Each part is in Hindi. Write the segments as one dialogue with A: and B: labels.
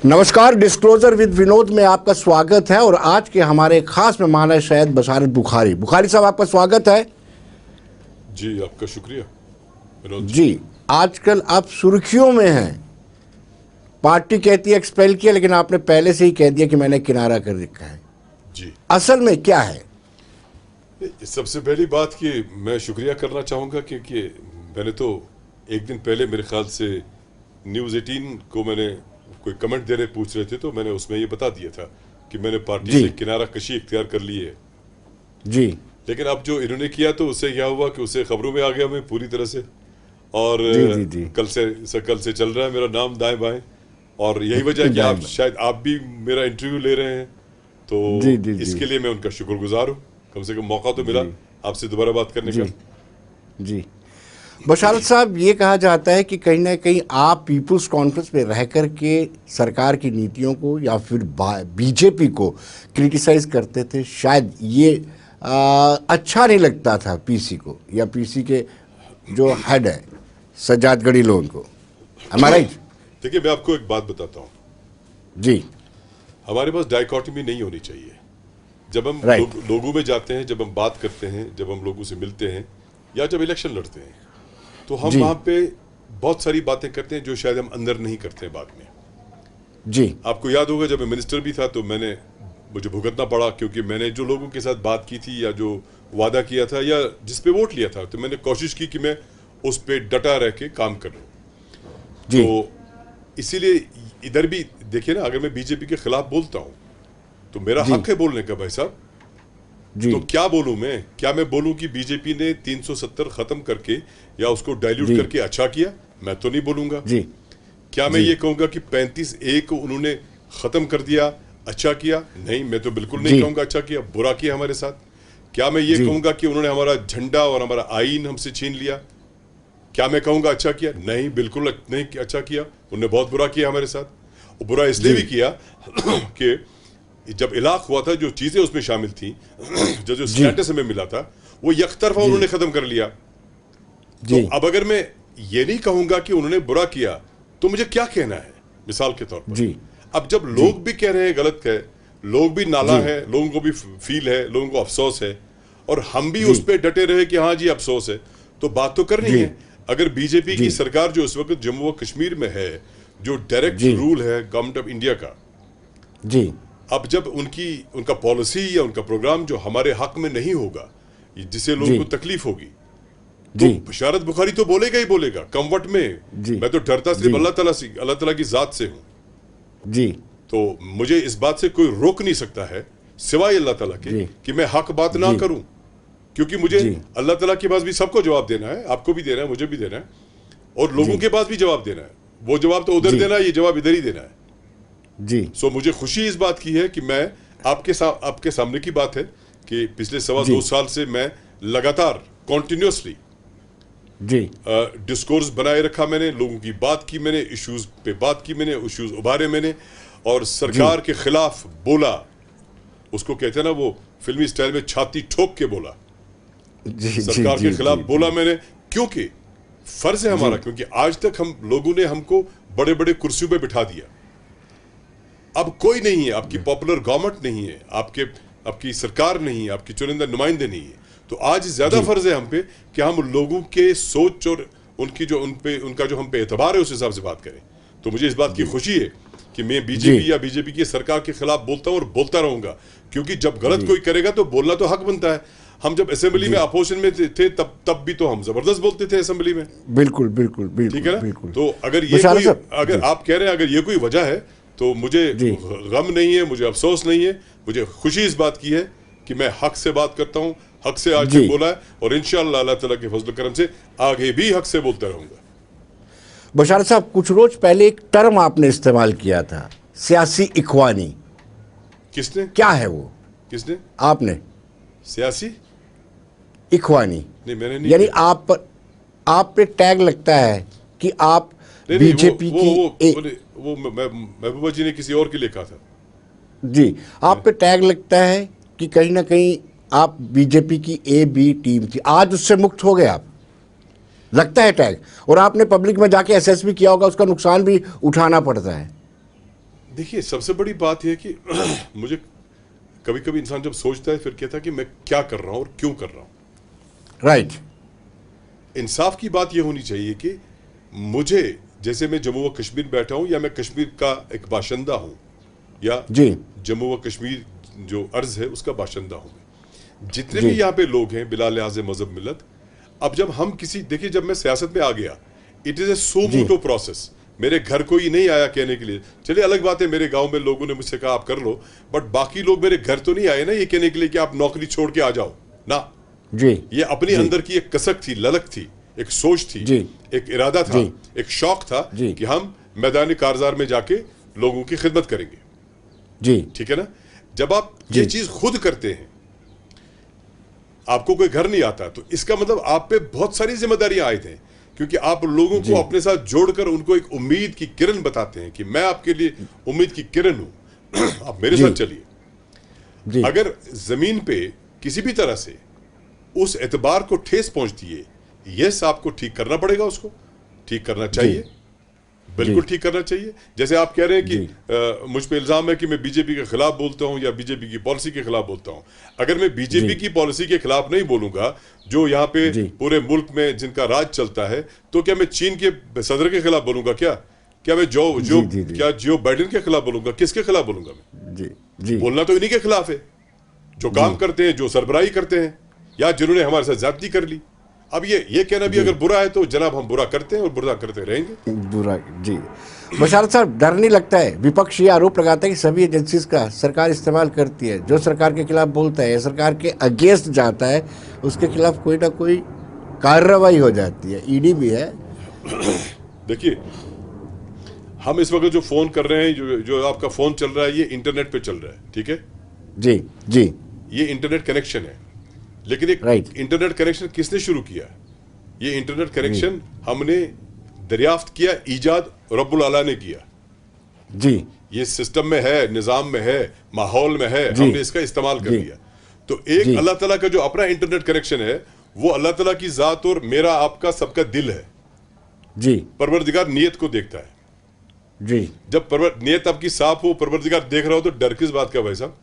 A: नमस्कार, डिस्क्लोजर विद विनोद में आपका स्वागत है। और आज के हमारे खास मेहमान है शायद बशारत बुखारी। बुखारी साहब, आपका स्वागत है।
B: जी, आपका शुक्रिया विनोद
A: जी, आजकल आप सुर्खियों में हैं। पार्टी कहती है एक्सपेल किया, लेकिन आपने पहले से ही कह दिया कि मैंने किनारा कर रखा है।
B: जी।
A: असल में क्या है?
B: सबसे पहली बात कि मैं शुक्रिया करना चाहूँगा क्योंकि मैंने तो एक दिन पहले मेरे ख्याल से न्यूज़ 18 को मैंने कोई कमेंट दे रहे पूछ रहे थे, तो मैंने उसमें ये बता दिया था कि मैंने पार्टी से किनारा कशी इख्तियार कर ली है।
A: जी।
B: लेकिन अब जो इन्होंने किया तो उससे क्या हुआ कि उससे खबरों में आ गया मैं पूरी तरह से। और
A: जी।
B: कल से चल रहा है मेरा नाम दाएं बाएं। और यही वजह है कि आप शायद आप भी मेरा इंटरव्यू ले रहे हैं, तो
A: जी।
B: इसके लिए मैं उनका शुक्रगुजार हूँ। कम से कम मौका तो मिला आपसे दोबारा बात करने का।
A: जी। बशारत साहब, ये कहा जाता है कि कहीं ना कहीं आप पीपुल्स कॉन्फ्रेंस में रह कर के सरकार की नीतियों को या फिर बीजेपी को क्रिटिसाइज करते थे। शायद ये अच्छा नहीं लगता था पीसी को, या पीसी के जो हेड है सज्जाद गढ़ी लोन को। हमारा
B: देखिए, मैं आपको एक बात बताता हूँ
A: जी।
B: हमारे पास डाइकोटमी नहीं होनी चाहिए। जब हम लोगों में जाते हैं, जब हम बात करते हैं, जब हम लोगों से मिलते हैं या जब इलेक्शन लड़ते हैं, तो हम वहाँ पे बहुत सारी बातें करते हैं जो शायद हम अंदर नहीं करते हैं बाद में।
A: जी।
B: आपको याद होगा जब मैं मिनिस्टर भी था तो मुझे भुगतना पड़ा, क्योंकि मैंने जो लोगों के साथ बात की थी या जो वादा किया था या जिस पे वोट लिया था, तो मैंने कोशिश की कि मैं उस पे डटा रह के काम करूँ। तो इसीलिए इधर भी देखिए ना, अगर मैं बीजेपी के खिलाफ बोलता हूँ तो मेरा हक है बोलने का, भाई साहब। तो क्या बोलूं मैं? क्या मैं बोलूं कि बीजेपी ने 370 खत्म करके या उसको डाइल्यूट करके अच्छा किया? मैं तो नहीं बोलूंगा। क्या मैं ये कहूंगा कि 35A को उन्होंने खत्म कर दिया, अच्छा किया? नहीं, मैं तो बिल्कुल नहीं कहूंगा अच्छा किया, बुरा किया हमारे साथ। क्या मैं ये कहूंगा कि उन्होंने हमारा झंडा और हमारा आईन हमसे छीन लिया? क्या मैं कहूंगा अच्छा किया? नहीं, बिल्कुल नहीं अच्छा किया। उन्होंने बहुत बुरा किया हमारे साथ। बुरा इसलिए भी किया कि जब इलाक हुआ था, जो चीजें उसमें शामिल थी, जो स्टेटस हमें मिला था, वो यकतरफा उन्होंने खत्म कर लिया। तो अब अगर मैं ये नहीं कहूंगा कि उन्होंने बुरा किया, तो मुझे क्या कहना है? मिसाल के तौर पर अब जब लोग भी कह रहे हैं गलत है, लोग भी नाला है, लोगों को भी फील है, लोगों को अफसोस है, और हम भी उस पर डटे रहे कि हाँ जी अफसोस है, तो बात तो करनी है। अगर बीजेपी की सरकार जो इस वक्त जम्मू व कश्मीर में है, जो डायरेक्ट रूल है गवर्नमेंट ऑफ इंडिया का, अब जब उनका पॉलिसी या उनका प्रोग्राम जो हमारे हक में नहीं होगा, जिससे लोगों को तकलीफ होगी, तो बशारत बुखारी तो बोलेगा ही बोलेगा। कमवट में मैं तो डरता सिर्फ अल्लाह ताला की जात से हूं जी। तो मुझे इस बात से कोई रोक नहीं सकता है सिवाय अल्लाह ताला के कि मैं हक बात ना करूं, क्योंकि मुझे अल्लाह ताला के पास भी सबको जवाब देना है, आपको भी देना है, मुझे भी देना है, और लोगों के पास भी जवाब देना है। वो जवाब तो उधर देना है, ये जवाब इधर ही देना है जी। मुझे खुशी इस बात की है कि मैं आपके सामने की बात है कि पिछले 2.25 साल से मैं लगातार कॉन्टिन्यूसली डिस्कोर्स बनाए रखा। मैंने लोगों की बात की, मैंने इश्यूज पे बात की, मैंने इश्यूज उभारे मैंने, और सरकार के खिलाफ बोला। उसको कहते हैं ना, वो फिल्मी स्टाइल में छाती ठोक के बोला। सरकार के खिलाफ बोला मैंने, क्योंकि फर्ज है हमारा, क्योंकि आज तक हम लोगों ने हमको बड़े बड़े कुर्सियों पे बिठा दिया। अब कोई नहीं है, आपकी पॉपुलर गवर्नमेंट नहीं है, आपकी सरकार नहीं है, आपकी चुनिंदा नुमाइंदे नहीं है। तो आज ज्यादा फर्ज है हम पे कि हम लोगों के सोच और उनका जो हम पे एतबार है उस हिसाब से बात करें। तो मुझे इस बात की खुशी है कि मैं बीजेपी की सरकार के खिलाफ बोलता हूं और बोलता रहूंगा, क्योंकि जब गलत कोई करेगा तो बोलना तो हक बनता है। हम जब असेंबली में अपोजिशन में थे तब भी तो हम जबरदस्त बोलते थे असेंबली में।
A: बिल्कुल। ठीक
B: है ना? तो अगर आप कह रहे हैं अगर ये कोई वजह है, तो मुझे गम नहीं है, मुझे अफसोस नहीं है, मुझे खुशी इस बात की है कि मैं हक से बात करता हूं, हक से आज तक बोला है, और इंशाअल्लाह अल्लाह ताला के फजल करम से आगे भी हक से बोलता रहूंगा।
A: बशारत साहब, कुछ रोज पहले एक टर्म आपने इस्तेमाल किया था, सियासी इख्वानी।
B: किसने?
A: क्या है वो?
B: किसने?
A: आपने। सियासी इख्वानी
B: नहीं, मैंने नहीं।
A: यानी आप पे टैग लगता है कि आप बीजेपी की
B: वो महबूबा जी ने किसी और के लिखा था
A: जी। आप पे टैग लगता है कि कहीं ना कहीं आप बीजेपी की A-B टीम थी, आज उससे मुक्त हो गए आप, लगता है टैग। और आपने पब्लिक में जाके एसेस भी किया होगा, उसका नुकसान भी उठाना पड़ता है।
B: देखिए, सबसे बड़ी बात यह है कि मुझे कभी कभी इंसान जब सोचता है फिर कहता है कि मैं क्या कर रहा हूं और क्यों कर रहा हूं।
A: राइट।
B: इंसाफ की बात यह होनी चाहिए कि मुझे, जैसे मैं जम्मू व कश्मीर बैठा हूं या मैं कश्मीर का एक बाशिंदा हूं या
A: जी
B: जम्मू व कश्मीर जो अर्ज है उसका बाशिंदा हूं मैं, जितने
A: जी
B: भी यहाँ पे लोग हैं बिला लिहाज मजहब मिलत, अब जब हम किसी, देखिए जब मैं सियासत में आ गया, इट इज ए सो
A: जी
B: मोटो प्रोसेस। मेरे घर कोई नहीं आया कहने के लिए, चलिए अलग बात है मेरे गांव में लोगों ने मुझसे कहा आप कर लो, बट बाकी लोग मेरे घर तो नहीं आए ना ये कहने के लिए कि आप नौकरी छोड़ के आ जाओ ना।
A: जी
B: ये अपने
A: जी
B: अंदर की एक कसक थी, ललक थी, एक सोच थी,
A: जी
B: एक इरादा था,
A: जी
B: एक शौक था
A: जी
B: कि हम मैदानी कारजार में जाके लोगों की खिदमत करेंगे।
A: जी
B: ठीक है ना। जब आप
A: जी
B: ये चीज खुद करते हैं, आपको कोई घर नहीं आता, तो इसका मतलब आप पे बहुत सारी जिम्मेदारियां आए थे, क्योंकि आप लोगों
A: जी
B: को अपने साथ जोड़कर उनको एक उम्मीद की किरण बताते हैं कि मैं आपके लिए उम्मीद की किरण हूं, आप मेरे
A: जी
B: साथ चलिए।
A: जी
B: अगर जमीन पे किसी भी तरह से उस एतबार को ठेस पहुंचती है, यस आपको ठीक करना पड़ेगा, उसको ठीक करना चाहिए, बिल्कुल
A: जी
B: ठीक करना चाहिए। जैसे आप कह रहे हैं कि
A: जी
B: मुझ पे इल्जाम है कि मैं बीजेपी के खिलाफ बोलता हूं या बीजेपी की पॉलिसी के खिलाफ बोलता हूं। अगर मैं बीजेपी
A: जी
B: की पॉलिसी के खिलाफ नहीं बोलूंगा, जो यहाँ पे
A: जी
B: पूरे मुल्क में जिनका राज चलता है, तो क्या मैं चीन के सदर के खिलाफ बोलूंगा? क्या मैं जो जो
A: जी जी जी
B: क्या जो बाइडेन के खिलाफ बोलूंगा? किसके खिलाफ बोलूंगा? मैं
A: जी जी
B: बोलना तो इन्हीं के खिलाफ है जो काम करते हैं, जो सरबराही करते हैं, या जिन्होंने हमारे साथ ज्यादती कर ली। अब ये कहना भी अगर बुरा है तो जनाब हम बुरा करते हैं और बुरा करते रहेंगे।
A: बुरा। जी बशारत साहब, डर नहीं लगता है? विपक्ष ये आरोप लगाता है कि सभी एजेंसीज का सरकार इस्तेमाल करती है, जो सरकार के खिलाफ बोलता है, सरकार के अगेंस्ट जाता है, उसके खिलाफ कोई ना कोई कार्रवाई हो जाती है। ईडी भी है।
B: देखिए, हम इस वक्त जो फोन कर रहे हैं, जो आपका फोन चल रहा है, ये इंटरनेट पे चल रहा है, ठीक है।
A: जी जी
B: ये इंटरनेट कनेक्शन है, लेकिन एक
A: राइट
B: इंटरनेट कनेक्शन किसने शुरू किया? ये इंटरनेट
A: जी
B: कनेक्शन हमने दरियाफ्त किया, ईजाद रब्बुल आला ने किया।
A: जी
B: ये सिस्टम में है, निजाम में है, माहौल में है,
A: जी
B: हमने इसका इस्तेमाल कर
A: जी
B: लिया। तो एक
A: जी
B: अल्लाह ताला का जो अपना इंटरनेट कनेक्शन है, वो अल्लाह ताला की जात और मेरा आपका सबका दिल है।
A: जी
B: परवरदिगार नियत को देखता है।
A: जी
B: जब नियत आपकी साफ हो, परवरदिगार देख रहा हो, तो डर किस बात का भाई साहब?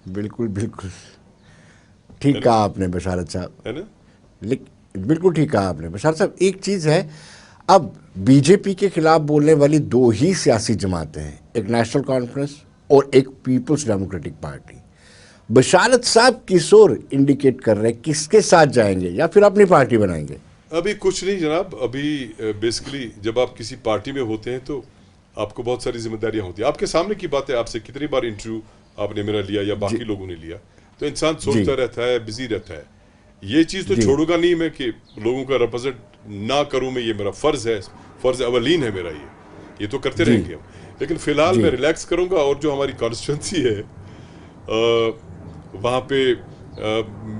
A: बिल्कुल बिल्कुल
B: है
A: ठीक
B: ना?
A: कहा आपने बशारत साहब।
B: है ना?
A: बिल्कुल ठीक कहा आपने बशारत साहब। एक चीज़ है, अब बीजेपी के खिलाफ बोलने वाली दो ही सियासी जमातें हैं, एक नेशनल कॉन्फ्रेंस और एक पीपल्स डेमोक्रेटिक पार्टी। बशारत साहब किस ओर इंडिकेट कर रहे हैं, किसके साथ जाएंगे या फिर अपनी पार्टी बनाएंगे?
B: अभी कुछ नहीं जनाब। अभी बेसिकली जब आप किसी पार्टी में होते हैं तो आपको बहुत सारी जिम्मेदारियां होती हैं। आपके सामने की बात है, आपसे कितनी बार इंटरव्यू आपने मेरा लिया या बाकी लोगों ने लिया, तो इंसान
A: जी
B: सोचता रहता है, बिजी रहता है। ये चीज़ तो
A: जी
B: छोड़ूंगा नहीं मैं कि लोगों का रिप्रेजेंट ना करूं मैं, ये मेरा फ़र्ज़ है, फ़र्ज़ अवलीन है मेरा। ये तो करते
A: जी
B: रहेंगे हम, लेकिन फ़िलहाल
A: जी
B: मैं रिलैक्स करूंगा। और जो हमारी कॉन्स्टिट्यूंसी है, वहाँ पे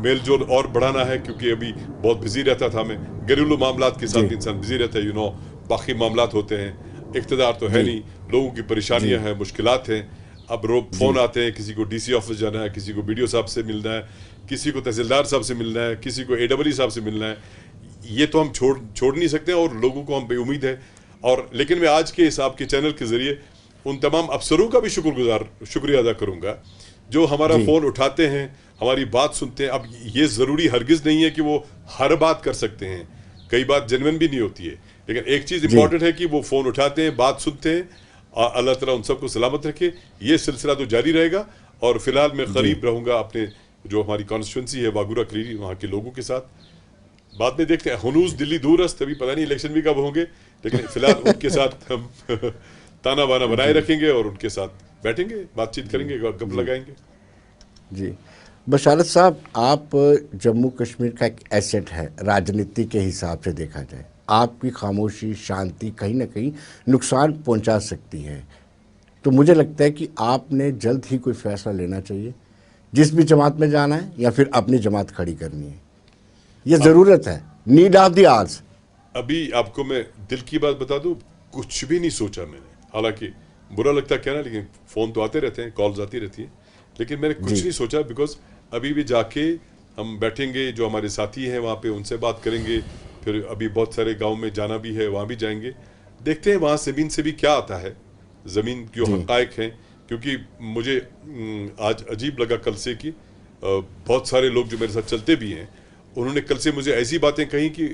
B: मेल जोल और बढ़ाना है, क्योंकि अभी बहुत बिजी रहता था मैं। घरेलू मामलात के साथ
A: जी
B: भी इंसान बिजी रहता है, बाकी मामलात होते हैं। इक़्तिदार तो है
A: जी
B: नहीं, लोगों की
A: जी
B: परेशानियां हैं, मुश्किलात हैं। अब फ़ोन
A: जी
B: आते हैं, किसी को डीसी ऑफिस जाना है, किसी को बीडीओ साहब से मिलना है, किसी को तहसीलदार साहब से मिलना है, किसी को एडब्ल्यू साहब से मिलना है। ये तो हम छोड़ नहीं सकते, और लोगों को हम पे उम्मीद है। और लेकिन मैं आज के इस आपके चैनल के ज़रिए उन तमाम अफसरों का भी शुक्रिया अदा करूँगा जो हमारा
A: जी
B: फ़ोन उठाते हैं, हमारी बात सुनते हैं। अब ये ज़रूरी हरगिज़ नहीं है कि वो हर बात कर सकते हैं, कई बात जेन्युइन भी नहीं होती है, लेकिन एक चीज़
A: जी
B: इंपॉर्टेंट है कि वो फ़ोन उठाते हैं, बात सुनते हैं। और अल्लाह ताला उन सबको सलामत रखे। ये सिलसिला तो जारी रहेगा। और फिलहाल मैं
A: जी
B: करीब रहूँगा अपने जो हमारी कॉन्स्टिट्यूंसी है वागूरा क्रीरी, वहाँ के लोगों के साथ। बाद में देखते हैं, हनूज दिल्ली दूरस्त, अभी पता नहीं इलेक्शन भी कब होंगे, लेकिन फिलहाल उनके साथ हम ताना बाना बनाए
A: जी
B: रखेंगे और उनके साथ बैठेंगे, बातचीत करेंगे, गप
A: जी
B: लगाएंगे।
A: जी बशारत साहब, आप जम्मू कश्मीर का एक एसेट है राजनीति के हिसाब से देखा जाए। आपकी खामोशी, शांति कहीं ना कहीं नुकसान पहुंचा सकती है। तो मुझे लगता है कि आपने जल्द ही कोई फैसला लेना चाहिए, जिस भी जमात में जाना है या फिर अपनी जमात खड़ी करनी है। ये ज़रूरत है, नीड ऑफ द आवर्स।
B: अभी आपको मैं दिल की बात बता दूं, कुछ भी नहीं सोचा मैंने। हालांकि बुरा लगता है कहना, लेकिन फ़ोन तो आते रहते हैं, कॉल्स आती रहती हैं, लेकिन मैंने कुछ
A: जी
B: नहीं सोचा। बिकॉज अभी भी जाके हम बैठेंगे, जो हमारे साथी हैं वहाँ पे उनसे बात करेंगे, फिर अभी बहुत सारे गांव में जाना भी है, वहाँ भी जाएंगे, देखते हैं वहाँ ज़मीन से भी क्या आता है। ज़मीन की जो हक़ाइक़ हैं, क्योंकि मुझे आज अजीब लगा कल से कि बहुत सारे लोग जो मेरे साथ चलते भी हैं, उन्होंने कल से मुझे ऐसी बातें कही कि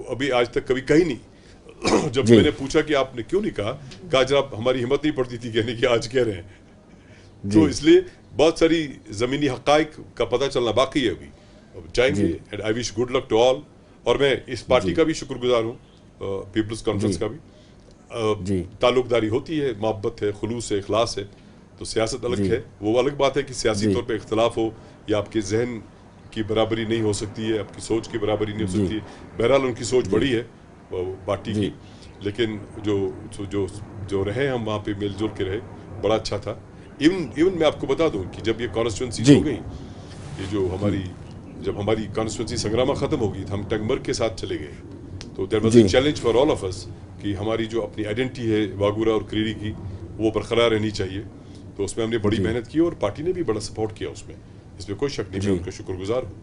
B: अभी आज तक कभी कही नहीं। जब मैंने पूछा कि आपने क्यों नहीं कहा जनाब हमारी हिम्मत नहीं पड़ती थी कहने की, आज कह रहे हैं। तो इसलिए बहुत सारी ज़मीनी हक़ाइक़ का पता चलना बाकी है अभी। अब जाएंगे and I wish good luck to all. और मैं इस पार्टी का भी शुक्रगुजार हूँ, पीपल्स कॉन्फ्रेंस का भी। ताल्लुकदारी होती है, मोहब्बत है, खुलूस है, इखलास है, तो सियासत अलग है। वो अलग बात है कि सियासी तौर पे इख्तलाफ हो या आपके जहन की बराबरी नहीं हो सकती है, आपकी सोच की बराबरी नहीं हो सकती है। बहरहाल उनकी सोच बड़ी है पार्टी की, लेकिन जो जो जो रहे हम वहाँ पे मिलजुल के रहे, बड़ा अच्छा था। इवन मैं आपको बता दूं कि जब ये कॉन्स्टिट्यूंसी हो गई, ये जो जब हमारी कॉन्स्टिट्यूंसी संग्रामा खत्म होगी, हम टंगमर्ग के साथ चले गए, तो there was a challenge for all of us कि हमारी जो अपनी आइडेंटिटी है वागूरा और क्रीरी की, वो बरकरार रहनी चाहिए। तो उसमें हमने बड़ी मेहनत की और पार्टी ने भी बड़ा सपोर्ट किया उसमें, इसमें कोई शक नहीं, मैं उनका शुक्रगुजार हूँ।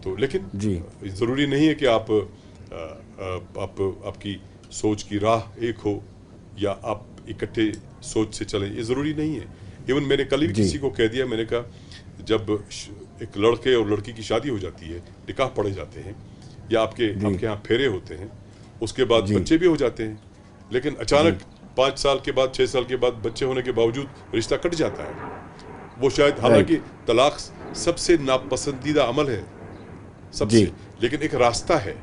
B: तो लेकिन ज़रूरी नहीं है कि आपकी सोच की राह एक हो या आप इकट्ठे सोच से चलें, ये ज़रूरी नहीं है। इवन मैंने कल भी किसी को कह दिया, मैंने कहा जब एक लड़के और लड़की की शादी हो जाती है, निकाह पढ़े जाते हैं या आपके यहाँ फेरे होते हैं, उसके बाद बच्चे भी हो जाते हैं, लेकिन अचानक 5 साल के बाद 6 साल के बाद बच्चे होने के बावजूद रिश्ता कट जाता है। वो शायद, हालांकि तलाक सबसे नापसंदीदा अमल है सबसे, लेकिन एक रास्ता है।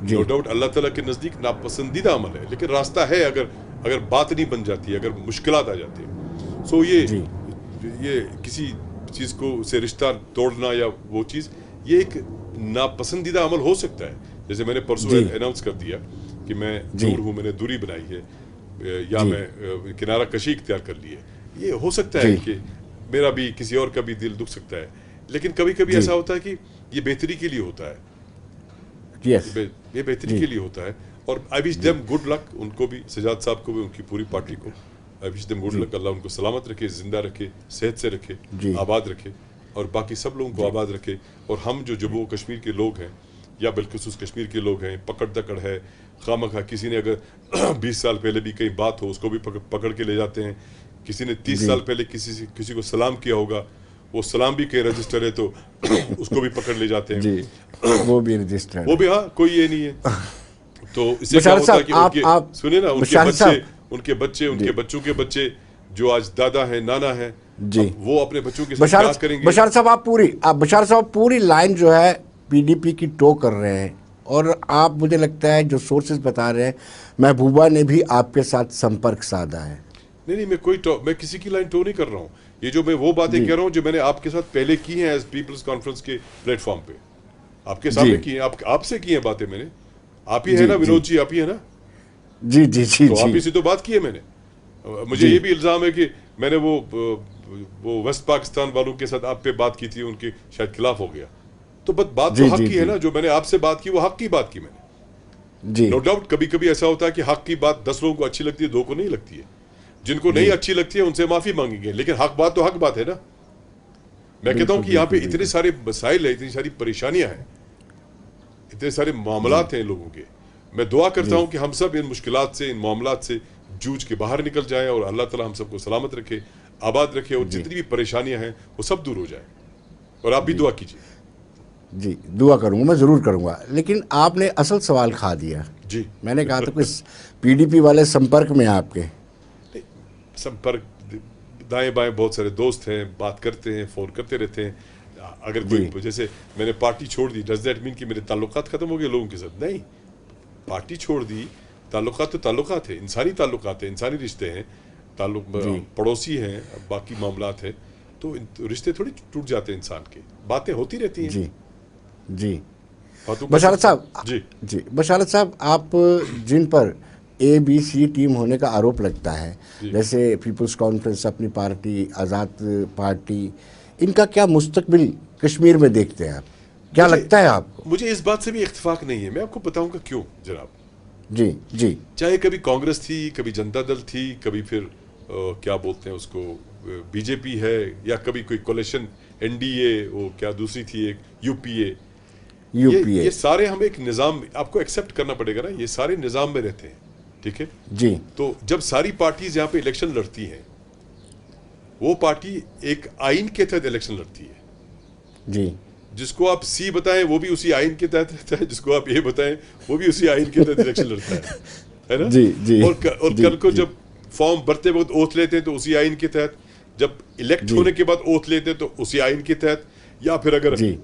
B: नो डाउट अल्लाह ताला के नज़दीक नापसंदीदा अमल है, लेकिन रास्ता है। अगर बात नहीं बन जाती, अगर मुश्किलात आ जाती है, सो ये किसी चीज़ को से रिश्ता तोड़ना या वो चीज़, ये एक नापसंदीदा अमल हो सकता है। जैसे मैंने परसों अनाउंस कर दिया कि मैं दूर हूँ, मैंने दूरी बनाई है, या मैं किनारा कशी इख्तियार कर ली है। ये हो सकता है कि मेरा भी किसी और का भी दिल दुख सकता है, लेकिन कभी कभी ऐसा होता है कि ये बेहतरी के लिए होता है। ये बेहतरी के लिए होता है। और आई विश देम गुड लक, उनको भी, सजाद साहब को भी, उनकी पूरी पार्टी को I wish them good luck. Allah उनको सलामत रखे, जिंदा रखे, सेहत से रखे, आबाद रखे, और बाकी सब लोगों को आबाद रखे। और हम जो जम्मू कश्मीर के लोग हैं या बिलखुसूस कश्मीर के लोग हैं, पकड़ दकड़ है, खामखा किसी ने अगर 20 साल पहले भी कहीं बात हो उसको भी पकड़ के ले जाते हैं। किसी ने 30 साल पहले किसी को सलाम किया होगा, वो सलाम भी कहीं रजिस्टर है तो उसको भी पकड़ ले जाते हैं।
A: वो भी रजिस्टर,
B: वो भी, हाँ, कोई ये नहीं है। तो इससे क्या होता है कि सुनिए ना, उनके बच्चों के बच्चे जो आज दादा हैं, नाना हैं, वो अपने बच्चों के साथ क्या करेंगे।
A: बशार साहब पूरी लाइन जो है पीडीपी की टो कर रहे हैं, और आप, मुझे लगता है जो सोर्सेज बता रहे हैं, महबूबा ने भी आपके साथ संपर्क साधा है।
B: नहीं, मैं किसी की लाइन टो नहीं कर रहा हूँ। ये जो मैं वो बातें कह रहा हूँ जो मैंने आपके साथ पहले की हैं एज पीपल्स कॉन्फ्रेंस के प्लेटफॉर्म पे, आपके सामने की हैं, आपसे की हैं बातें मैंने। आप ही है ना विनोद जी, आप ही है ना?
A: जी जी जी,
B: तो आप ही से तो बात की है मैंने। मुझे ये भी इल्जाम है कि मैंने वो वेस्ट पाकिस्तान वालों के साथ आप पे बात की थी, उनके शायद खिलाफ हो गया। तो बात तो हक की है ना, जो मैंने आपसे बात की वो हक की बात की मैंने। नो डाउट कभी कभी ऐसा होता है कि हक की बात 10 लोगों को अच्छी लगती है, 2 को नहीं लगती है। जिनको नहीं अच्छी लगती है उनसे माफी मांगेंगे, लेकिन हक बात तो हक बात है ना। मैं कहता हूं कि यहाँ पे इतने सारे मसाइल है, इतनी सारी परेशानियां हैं, इतने सारे मामलात हैं लोगों के। मैं दुआ करता हूं कि हम सब इन मुश्किलात से, इन मामलात से जूझ के बाहर निकल जाएं और अल्लाह ताला हम सबको सलामत रखे, आबाद रखे, और जितनी भी परेशानियां हैं वो सब दूर हो जाए। और आप भी दुआ कीजिए।
A: जी, दुआ करूंगा, मैं ज़रूर करूंगा। लेकिन आपने असल सवाल खा दिया।
B: जी,
A: मैंने कहा था कुछ पीडीपी वाले संपर्क में आपके
B: संपर्क, दाएं बाएं बहुत सारे दोस्त हैं, बात करते हैं, फ़ोन करते रहते हैं। अगर कोई, जैसे मैंने पार्टी छोड़ दी, डज दैट मीन कि मेरे ताल्लुकात ख़त्म हो गए लोगों के साथ? नहीं, पार्टी छोड़ दी, ताल्लुकात तो ताल्लुकात है, इंसानी ताल्लुकात है, इंसानी रिश्ते हैं, पड़ोसी हैं, बाकी मामलात हैं, तो रिश्ते थोड़ी टूट जाते हैं इंसान के, बातें होती रहती हैं।
A: जी बशारत साहब, आप जिन पर ABC टीम होने का आरोप लगता है, जैसे पीपल्स कॉन्फ्रेंस, अपनी पार्टी, आज़ाद पार्टी, इनका क्या मुस्तकबिल कश्मीर में देखते हैं आप? क्या लगता है आपको?
B: मुझे इस बात से भी इत्तेफाक नहीं है। मैं आपको बताऊंगा क्यों जनाब।
A: जी,
B: चाहे कभी कांग्रेस थी, कभी जनता दल थी, कभी फिर क्या बोलते हैं उसको, बीजेपी है, या कभी कोई कोलिशन NDA, वो क्या दूसरी थी एक UPA। ये सारे हम एक निज़ाम, आपको एक्सेप्ट करना पड़ेगा ना, ये सारे निज़ाम में रहते हैं। ठीक है
A: जी
B: तो जब सारी पार्टीज यहाँ पे इलेक्शन लड़ती हैं, वो पार्टी एक आइन के तहत इलेक्शन लड़ती है।
A: जी
B: जिसको आप सी बताएं वो भी उसी आइन के तहत रहता है, जिसको आप ए बताएं वो भी उसी आइन के तहत इलेक्शन लड़ता है ना?
A: जी जी
B: और
A: जी,
B: कल को
A: जी,
B: जब फॉर्म भरते वक्त ओथ लेते हैं तो उसी आइन के तहत, जब इलेक्ट होने के बाद ओथ लेते हैं तो उसी आइन के तहत, या फिर अगर
A: जी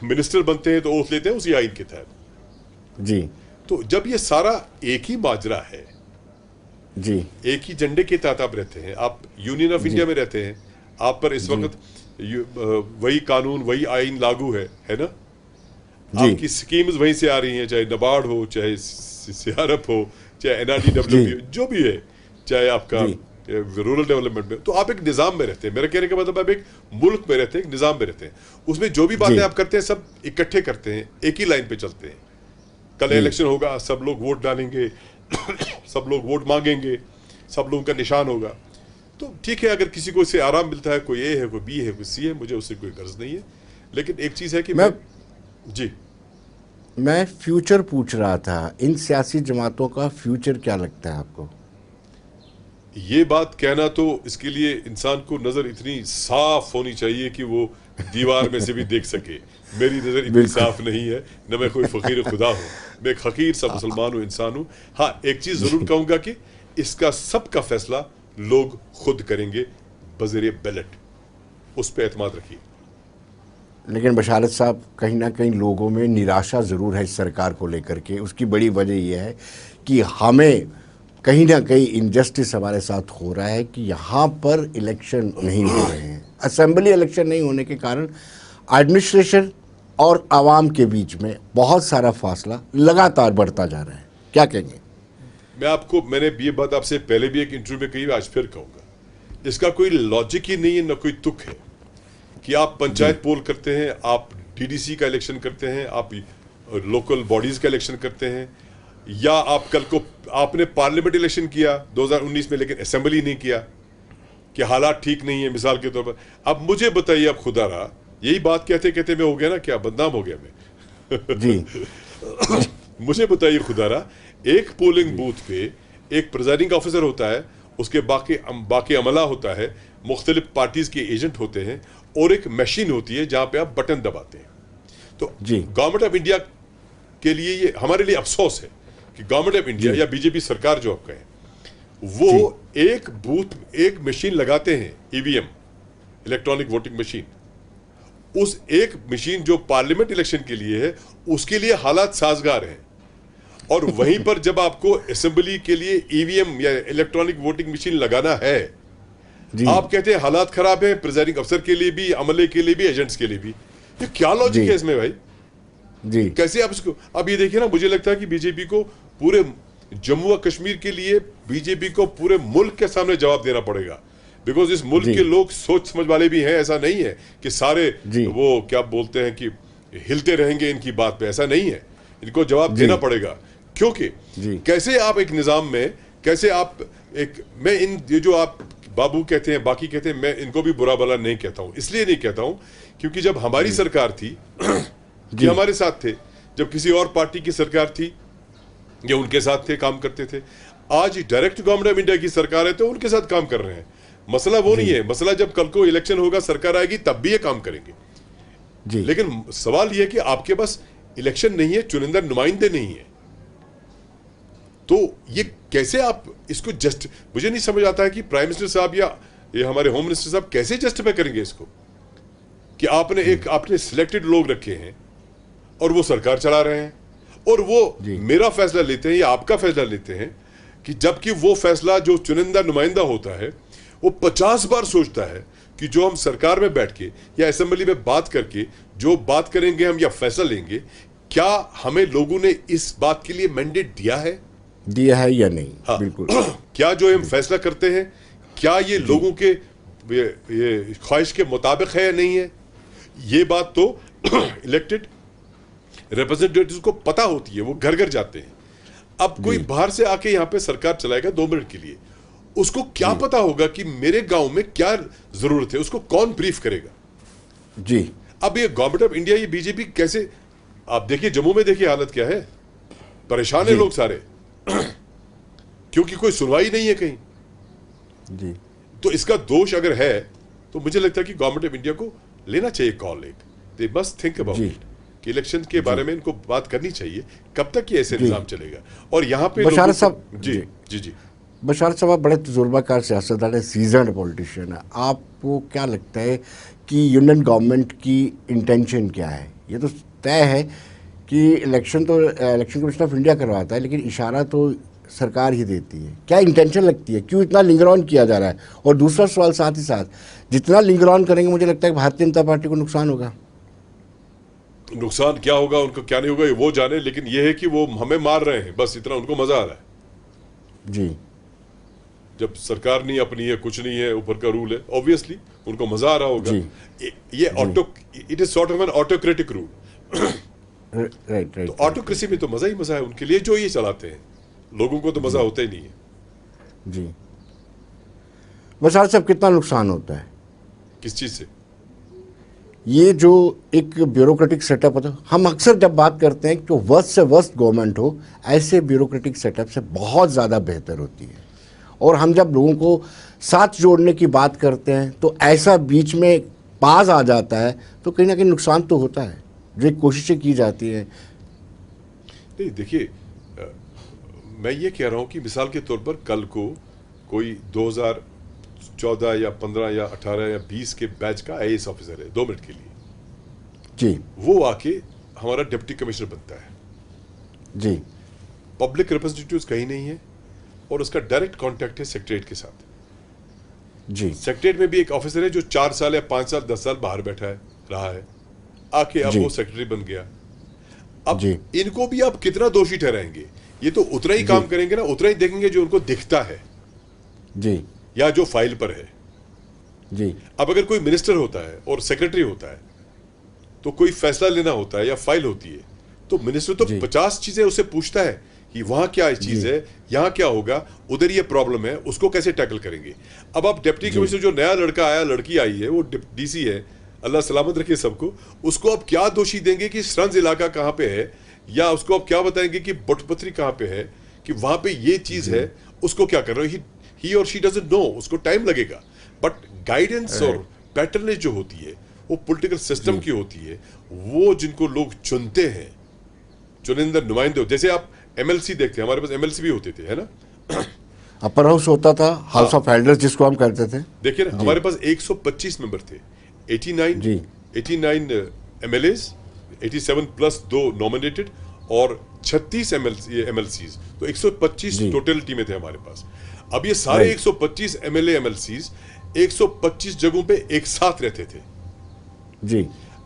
B: मिनिस्टर बनते हैं तो ओथ लेते हैं उसी आइन के तहत।
A: जी
B: तो जब ये सारा एक ही माजरा है,
A: जी
B: एक ही झंडे के तहत आप रहते हैं, आप यूनियन ऑफ इंडिया में रहते हैं, आप पर इस वक्त वही कानून वही आइन लागू है ना?
A: जी
B: आपकी स्कीम्स वहीं से आ रही हैं, चाहे नबार्ड हो, चाहे सीआरएफ हो, चाहे एनआरडीडब्ल्यू जो भी है, चाहे आपका रूरल डेवलपमेंट में। तो आप एक निज़ाम में रहते हैं। मेरा कहने का मतलब आप एक मुल्क में रहते हैं, एक निज़ाम में रहते हैं। उसमें जो भी बातें आप करते हैं सब इकट्ठे करते हैं, एक ही लाइन पे चलते हैं। कल इलेक्शन होगा, सब लोग वोट डालेंगे सब लोग वोट मांगेंगे, सब लोगों का निशान होगा। तो ठीक है, अगर किसी को इससे आराम मिलता है, कोई ए है, कोई बी है, कोई सी है, मुझे उससे कोई गर्ज नहीं है। लेकिन एक चीज़ है कि
A: मैं फ्यूचर पूछ रहा था, इन सियासी जमातों का फ्यूचर क्या लगता है आपको?
B: ये बात कहना तो इसके लिए इंसान को नज़र इतनी साफ होनी चाहिए कि वो दीवार में से भी देख सके। मेरी नज़र इतनी साफ नहीं है, न मैं कोई फ़कीर खुदा हूँ, मैं एक हकीर सा मुसलमान हूँ, इंसान हूँ। हाँ, एक चीज़ ज़रूर कहूँगा कि इसका सबका फैसला लोग खुद करेंगे बज़रिए बैलेट, उस पर एतमाद रखिए।
A: लेकिन बशारत साहब, कहीं ना कहीं लोगों में निराशा ज़रूर है इस सरकार को लेकर के। उसकी बड़ी वजह यह है कि हमें कहीं ना कहीं इनजस्टिस हमारे साथ हो रहा है कि यहाँ पर इलेक्शन नहीं हो रहे हैं। असेंबली इलेक्शन नहीं होने के कारण एडमिनिस्ट्रेशन और आवाम के बीच में बहुत सारा फासला लगातार बढ़ता जा रहा है। क्या कहेंगे?
B: मैंने ये बात आपसे पहले भी एक इंटरव्यू में कही, आज फिर कहूँगा। इसका कोई लॉजिक ही नहीं है, न कोई तुक है कि आप पंचायत पोल करते हैं, आप डीडीसी का इलेक्शन करते हैं, आप लोकल बॉडीज का इलेक्शन करते हैं, या आप कल को आपने पार्लियामेंट इलेक्शन किया 2019 में, लेकिन असेंबली नहीं किया कि हालात ठीक नहीं है, मिसाल के तौर पर। अब मुझे बताइए, आप खुदा रहा, यही बात कहते कहते मैं हो गया ना, क्या बदनाम हो गया मैं?
A: जी
B: मुझे बताइए खुदा रहा, एक पोलिंग बूथ पे एक प्रिजाइडिंग ऑफिसर होता है, उसके बाकी अमला होता है, मुख्तलिफ पार्टीज के एजेंट होते हैं, और एक मशीन होती है जहां पे आप बटन दबाते हैं। तो गवर्नमेंट ऑफ इंडिया के लिए ये हमारे लिए अफसोस है कि गवर्नमेंट ऑफ इंडिया या बीजेपी सरकार जो आप कहें, वो एक बूथ एक मशीन लगाते हैं, ईवीएम, इलेक्ट्रॉनिक वोटिंग मशीन। उस एक मशीन जो पार्लियामेंट इलेक्शन के लिए है, उसके लिए हालात साजगार हैं, और वहीं पर जब आपको असेंबली के लिए ईवीएम या इलेक्ट्रॉनिक वोटिंग मशीन लगाना है, आप कहते हैं हालात खराब है, प्रिजाइडिंग अफसर के लिए भी, अमले के लिए भी, एजेंट्स के लिए भी। ये क्या लॉजिक है इसमें भाई?
A: जी
B: कैसे आप इसको, अब ये देखिए ना, मुझे लगता है कि बीजेपी को पूरे जम्मू और कश्मीर के लिए बीजेपी को पूरे मुल्क के सामने जवाब देना पड़ेगा। बिकॉज इस मुल्क के लोग सोच समझ वाले भी हैं। ऐसा नहीं है कि सारे वो क्या बोलते हैं कि हिलते रहेंगे इनकी बात पे, ऐसा नहीं है। इनको जवाब देना पड़ेगा, क्योंकि कैसे आप एक निज़ाम में, कैसे आप एक, मैं इन ये जो आप बाबू कहते हैं, बाकी कहते हैं, मैं इनको भी बुरा भला नहीं कहता हूं। इसलिए नहीं कहता हूं क्योंकि जब हमारी सरकार थी ये हमारे साथ थे, जब किसी और पार्टी की सरकार थी ये उनके साथ थे, काम करते थे। आज डायरेक्ट गवर्नमेंट ऑफ इंडिया की सरकार है तो उनके साथ काम कर रहे हैं। मसला वो नहीं है, मसला जब कल को इलेक्शन होगा, सरकार आएगी, तब भी ये काम करेंगे। लेकिन सवाल यह है कि आपके पास इलेक्शन नहीं है, चुनिंदा नुमाइंदे नहीं है, तो ये कैसे आप इसको जस्ट, मुझे नहीं समझ आता है कि प्राइम मिनिस्टर साहब या ये हमारे होम मिनिस्टर साहब कैसे जस्टिफाई करेंगे इसको कि आपने सिलेक्टेड लोग रखे हैं और वो सरकार चला रहे हैं, और वो मेरा फैसला लेते हैं या आपका फैसला लेते हैं, कि जबकि वो फैसला जो चुनिंदा नुमाइंदा होता है वो 50 बार सोचता है कि जो हम सरकार में बैठ के या असेंबली में बात करके जो बात करेंगे हम या फैसला लेंगे, क्या हमें लोगों ने इस बात के लिए मैंडेट दिया है
A: या नहीं। हाँ। बिल्कुल।
B: क्या जो हम फैसला करते हैं, क्या ये लोगों के ये ख्वाहिश के मुताबिक है या नहीं है? ये बात तो इलेक्टेड रिप्रेजेंटेटिव्स को पता होती है, वो घर घर जाते हैं। अब कोई बाहर से आके यहाँ पे सरकार चलाएगा 2 मिनट के लिए, उसको क्या पता होगा कि मेरे गांव में क्या जरूरत है, उसको कौन ब्रीफ करेगा?
A: जी।
B: अब ये गवर्नमेंट ऑफ इंडिया, ये बीजेपी कैसे, आप देखिए जम्मू में देखिए हालत क्या है, परेशान है लोग सारे। क्योंकि कोई सुनवाई नहीं है कहीं।
A: जी
B: तो इसका दोष अगर है तो मुझे लगता है कि गवर्नमेंट ऑफ इंडिया को लेना चाहिए कॉल, एक दे मस्ट थिंक अबाउट
A: जी
B: इट कि इलेक्शन के बारे में इनको बात करनी चाहिए। कब तक ये ऐसे
A: जी।
B: निजाम चलेगा? और यहाँ पे
A: बशारत
B: लोगों
A: साहब,
B: को जी
A: जी।
B: जी जी
A: बशारत साहब, आप बड़े तजुर्बाकार सियासतदान है, सीजनड पॉलिटिशियन है, आपको क्या लगता है कि यूनियन गवर्नमेंट की इंटेंशन क्या है? ये तो तय है कि इलेक्शन कमीशन ऑफ इंडिया करवाता है, लेकिन इशारा तो सरकार ही देती है। क्या इंटेंशन लगती है, क्यों इतना लिंगर ऑन किया जा रहा है? और दूसरा सवाल साथ ही साथ, जितना लिंगर ऑन करेंगे मुझे लगता है भारतीय जनता पार्टी को नुकसान होगा।
B: नुकसान क्या होगा, उनको क्या नहीं होगा ये वो जाने, लेकिन ये है कि वो हमें मार रहे हैं, बस इतना उनको मजा आ रहा है।
A: जी
B: जब सरकार नहीं अपनी है, कुछ नहीं है, ऊपर का रूल है, ऑब्वियसली उनको मजा आ रहा होगा।
A: जी
B: ये auto, it is sort of N autocratic rule.
A: Right right.
B: तो ऑटोक्रेसी में तो मजा ही मजा है उनके लिए जो ये चलाते हैं, लोगों को तो मजा होता ही नहीं है।
A: जी बशारत साहब, कितना नुकसान होता है
B: किस चीज से?
A: ये जो एक ब्यूरोक्रेटिक सेटअप होता है? हम अक्सर जब बात करते हैं कि वर्स्ट से वर्स्ट गवर्नमेंट हो, ऐसे ब्यूरोक्रेटिक सेटअप से बहुत ज़्यादा बेहतर होती है। और हम जब लोगों को साथ जोड़ने की बात करते हैं तो ऐसा बीच में पास आ जाता है, तो कहीं ना कहीं नुकसान तो होता है। जो एक कोशिशें की जाती हैं।
B: नहीं देखिए, मैं ये कह रहा हूं कि मिसाल के तौर पर कल को कोई 2014 या 15 या 18 या 20 के बैच का आईएएस ऑफिसर है 2 मिनट के लिए,
A: जी
B: वो आके हमारा डिप्टी कमिश्नर बनता है।
A: जी
B: पब्लिक रिप्रेजेंटेटिव कहीं नहीं है और उसका डायरेक्ट कांटेक्ट है सेक्रेटरीट के साथ।
A: जी
B: सेक्रेटरीट में भी एक ऑफिसर है जो 4 साल या 5 साल 10 साल बाहर बैठा है, रहा है, आके अब
A: जी।
B: वो सेक्रेटरी बन गया। अब
A: जी।
B: इनको भी आप कितना दोषी ठहराएंगे? ये तो उतना ही काम करेंगे ना, उतना ही देखेंगे जो उनको दिखता है
A: जी
B: या जो फाइल पर है।
A: जी
B: अब अगर कोई मिनिस्टर होता है और सेक्रेटरी होता है तो कोई फैसला लेना होता है या फाइल होती है, तो मिनिस्टर तो
A: जी।
B: 50 चीजें उससे पूछता है कि वहां क्या चीज है, यहां क्या होगा, उधर ये प्रॉब्लम है, उसको कैसे टैकल करेंगे। अब आप डिप्टी कमिश्नर जो नया लड़का आया, लड़की आई है, वो डीसी है, अल्लाह सलामत रखे सबको, उसको आप क्या दोषी देंगे कि स्रंज इलाका कहां पे है, या उसको आप क्या बताएंगे कि बटपत्री कहां पे है, कि वहां पे ये चीज है, उसको क्या कर रहे हो? ही और शी डजंट नो, उसको टाइम लगेगा। बट गाइडेंस और पैटर्नेज जो होती है वो पॉलिटिकल सिस्टम की होती है, वो जिनको लोग चुनते हैं, चुनिंदा नुमाइंदे। जैसे आप एमएलसी देखते हैं, हमारे पास एमएलसी भी होते थे, है ना?
A: अपर हाउस होता था, हाउस ऑफ एल्डर्स जिसको हम कहते थे।
B: देखिए ना, हमारे पास 125 मेंबर थे, 89 एमएलएज, 87 प्लस 2 नॉमिनेटेड और 36 एमएलसीज, तो 125 टोटल टीमें थे हमारे पास। अब ये सारे 125 एमएलए एमएलसीज 125 जगहों पे एक साथ रहते थे।
A: जी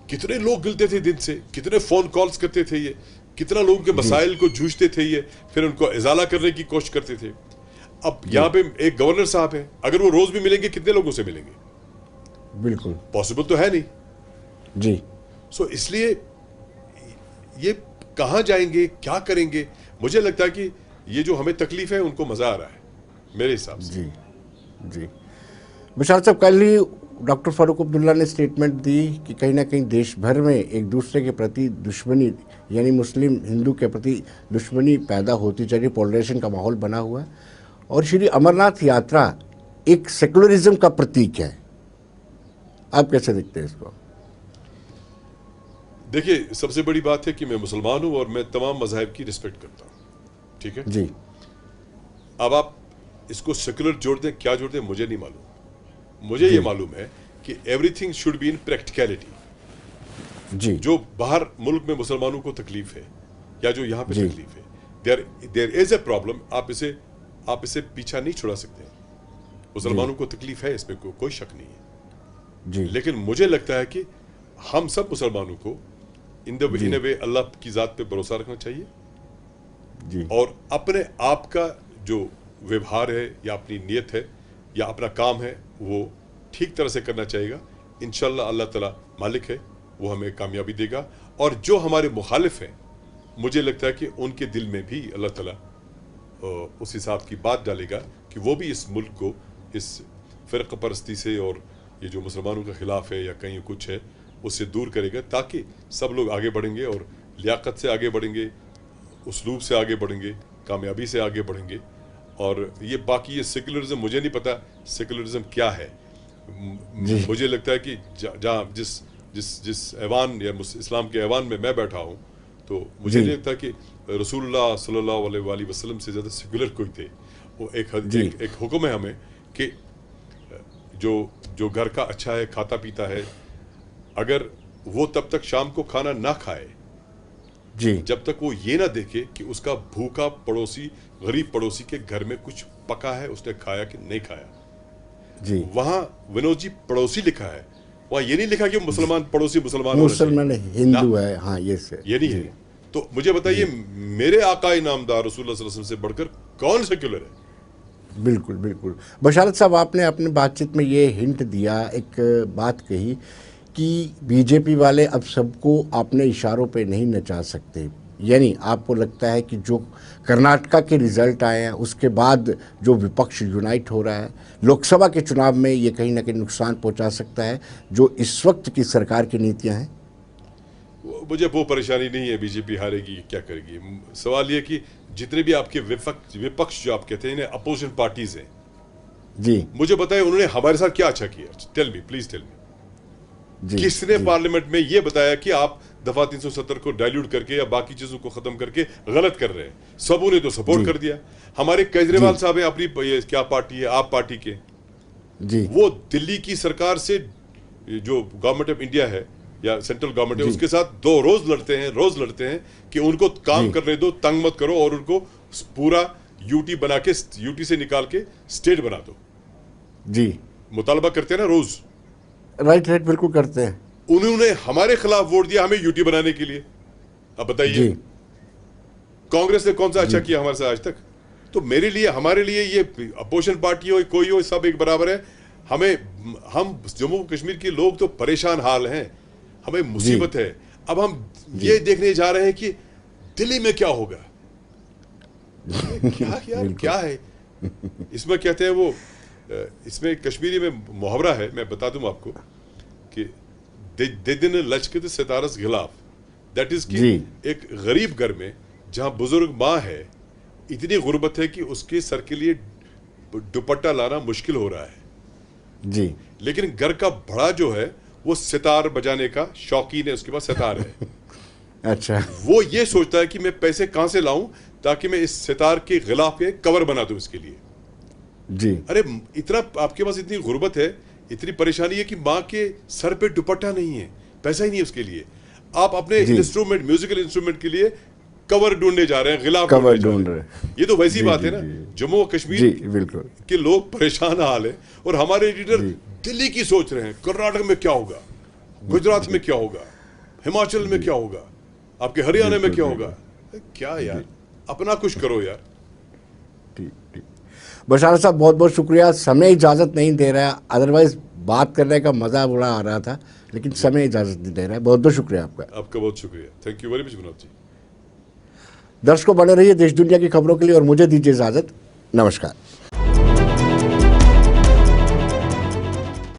B: कितने लोग गिलते थे दिन से, कितने फोन कॉल्स करते थे ये, कितना लोगों के मसाइल को जूझते थे ये, फिर उनको इजाला करने की कोशिश करते थे। अब यहाँ पे एक गवर्नर साहब हैं, अगर वो रोज भी मिलेंगे, कितने लोगों से मिलेंगे?
A: बिल्कुल
B: पॉसिबल तो है नहीं।
A: जी।
B: सो इसलिए ये कहाँ जाएंगे, क्या करेंगे? मुझे लगता है कि ये जो हमें तकलीफ है उनको मजा आ रहा है मेरे हिसाब से।
A: जी जी बशारत साहब, कल ही डॉक्टर फारूक अब्दुल्ला ने स्टेटमेंट दी कि कहीं ना कहीं देश भर में एक दूसरे के प्रति दुश्मनी, यानी मुस्लिम हिंदू के प्रति दुश्मनी पैदा होती जा रही, पोलराइजेशन का माहौल बना हुआ है। और श्री अमरनाथ यात्रा एक सेकुलरिज्म का प्रतीक है। आप कैसे देखते हैं इसको?
B: देखिए, सबसे बड़ी बात है कि मैं मुसलमान हूं और मैं तमाम मज़ाहिब की रिस्पेक्ट करता हूं, ठीक है
A: जी।
B: अब आप इसको सेकुलर जोड़ दें, क्या जोड़ दें, मुझे नहीं मालूम। मुझे ये मालूम है कि everything should be in practicality.
A: जी
B: जो बाहर मुल्क में मुसलमानों को तकलीफ है या जो यहाँ पे
A: जी।
B: तकलीफ है, देयर इज ए प्रॉब्लम। आप इसे पीछा नहीं छुड़ा सकते। मुसलमानों को तकलीफ है, इसमें कोई शक नहीं है।
A: जी
B: लेकिन मुझे लगता है कि हम सब मुसलमानों को इन ए वे अल्लाह की ज़ात पे भरोसा रखना चाहिए
A: जी
B: और अपने आप का जो व्यवहार है या अपनी नीयत है या अपना काम है वो ठीक तरह से करना चाहिए। इंशाल्लाह अल्लाह ताला मालिक है, वो हमें कामयाबी देगा। और जो हमारे मुखालिफ हैं, मुझे लगता है कि उनके दिल में भी अल्लाह ताला उस हिसाब की बात डालेगा कि वो भी इस मुल्क को इस फ़िरक़ा परस्ती से और ये जो मुसलमानों के ख़िलाफ़ है या कहीं कुछ है उससे दूर करेगा, ताकि सब लोग आगे बढ़ेंगे और लियाकत से आगे बढ़ेंगे, उसलूब से आगे बढ़ेंगे, कामयाबी से आगे बढ़ेंगे और ये बाकी ये सेकुलरिज्म मुझे नहीं पता सेकुलरिज्म क्या है। मुझे लगता है कि जहाँ जिस जिस जिस ऐवान या इस्लाम के ऐवान में मैं बैठा हूँ, तो मुझे नहीं लगता कि रसूलुल्लाह सल्लल्लाहु अलैहि वसल्लम से ज़्यादा सेकुलर कोई थे। वो एक हुक्म है हमें कि जो घर का अच्छा है, खाता पीता है, अगर वो तब तक शाम को खाना ना खाए
A: जी,
B: जब तक वो ये ना देखे कि उसका भूखा पड़ोसी, गरीब पड़ोसी के घर में कुछ पका है, उसने खाया कि नहीं खाया।
A: जी,
B: वहां विनोद जी पड़ोसी लिखा है, वहां ये नहीं लिखा कि मुसलमान पड़ोसी मुसलमान होना चाहिए।
A: मुसलमान हिंदू है, हाँ ये से
B: ये नहीं है। तो मुझे बताइए, मेरे आका इनामदार रसूलुल्लाह सल्लल्लाहु अलैहि वसल्लम से बढ़कर कौन सेक्युलर है?
A: बिल्कुल बिल्कुल। बशारत साहब, आपने अपनी बातचीत में ये हिंट दिया, एक बात कही कि बीजेपी वाले अब सबको अपने इशारों पे नहीं नचा सकते। यानी आपको लगता है कि जो कर्नाटका के रिजल्ट आए हैं उसके बाद जो विपक्ष यूनाइट हो रहा है, लोकसभा के चुनाव में ये कहीं ना कहीं नुकसान पहुंचा सकता है जो इस वक्त की सरकार की नीतियां हैं?
B: मुझे वो परेशानी नहीं है बीजेपी हारेगी क्या करेगी। सवाल ये कि जितने भी आपके विपक्ष जो आप कहते हैं अपोजिशन पार्टीज हैं,
A: जी,
B: मुझे बताएं उन्होंने हमारे साथ क्या अच्छा किया। Tell me, please tell me.
A: जी,
B: किसने
A: जी,
B: पार्लियामेंट में ये बताया कि आप दफा 370 को डाइल्यूट करके या बाकी चीजों को खत्म करके गलत कर रहे हैं? सबों ने तो सपोर्ट कर दिया। हमारे केजरीवाल साहब हैं, अपनी क्या पार्टी है, आप पार्टी के,
A: जी,
B: वो दिल्ली की सरकार से जो गवर्नमेंट ऑफ इंडिया है या सेंट्रल गवर्नमेंट है उसके साथ रोज लड़ते हैं कि उनको काम करने दो, तंग मत करो और उनको पूरा यूटी बना के, यूटी से निकाल के स्टेट बना दो।
A: जी,
B: मुतालबा करते हैं ना रोज।
A: राइट राइट, बिल्कुल करते हैं।
B: उन्होंने हमारे खिलाफ वोट दिया हमें यूटी बनाने के लिए। अब बताइए
A: जी,
B: कांग्रेस ने कौन सा अच्छा किया हमारे साथ आज तक? तो मेरे लिए, हमारे लिए ये अपोजिशन पार्टी हो कोई हो, सब एक बराबर है। हम जम्मू कश्मीर के लोग तो परेशान हाल हैं, हमें मुसीबत है। अब हम ये देखने जा रहे हैं कि दिल्ली में क्या होगा। क्या यार क्या है इसमें? कहते हैं वो, इसमें कश्मीरी में मुहावरा है, मैं बता दूं आपको कि दे दिन लचकत सितारस खिलाफ। दैट इज कि एक गरीब घर में जहां बुजुर्ग माँ है, इतनी गुर्बत है कि उसके सर के लिए दुपट्टा लाना मुश्किल हो रहा है
A: जी,
B: लेकिन घर का बड़ा जो है वो सितार बजाने का शौकीन है, उसके पास सितार है।
A: अच्छा,
B: वो ये सोचता है कि मैं पैसे कहां से लाऊं ताकि मैं इस सितार के गिलाफ के कवर बना दूं इसके लिए।
A: जी,
B: अरे इतना आपके पास इतनी गुर्बत है, इतनी परेशानी है कि माँ के सर पे दुपट्टा नहीं है, पैसा ही नहीं है उसके लिए। आप अपने इंस्ट्रूमेंट, म्यूजिकल इंस्ट्रूमेंट के लिए कवर ढूंढने जा रहे हैं, गिलाफ
A: कवर ढूंढ रहे हैं।
B: ये तो वैसी बात है ना। जम्मू और कश्मीर
A: बिल्कुल
B: के लोग परेशान हाल है और हमारे लीडर दिल्ली की सोच रहे हैं, कर्नाटक में क्या होगा, गुजरात में क्या होगा, हिमाचल में क्या होगा, आपके हरियाणा में क्या होगा। क्या यार, अपना कुछ करो यार।
A: ठीक ठीक। बशारत साहब, बहुत बहुत शुक्रिया। समय इजाज़त नहीं दे रहा है, अदरवाइज बात करने का मज़ा बड़ा आ रहा था, लेकिन समय इजाज़त नहीं दे रहा है। बहुत बहुत शुक्रिया आपका
B: बहुत शुक्रिया। Thank you very much Vinod ji.
A: दर्शकों, बने रहिए देश दुनिया की खबरों के लिए और मुझे दीजिए इजाज़त। नमस्कार।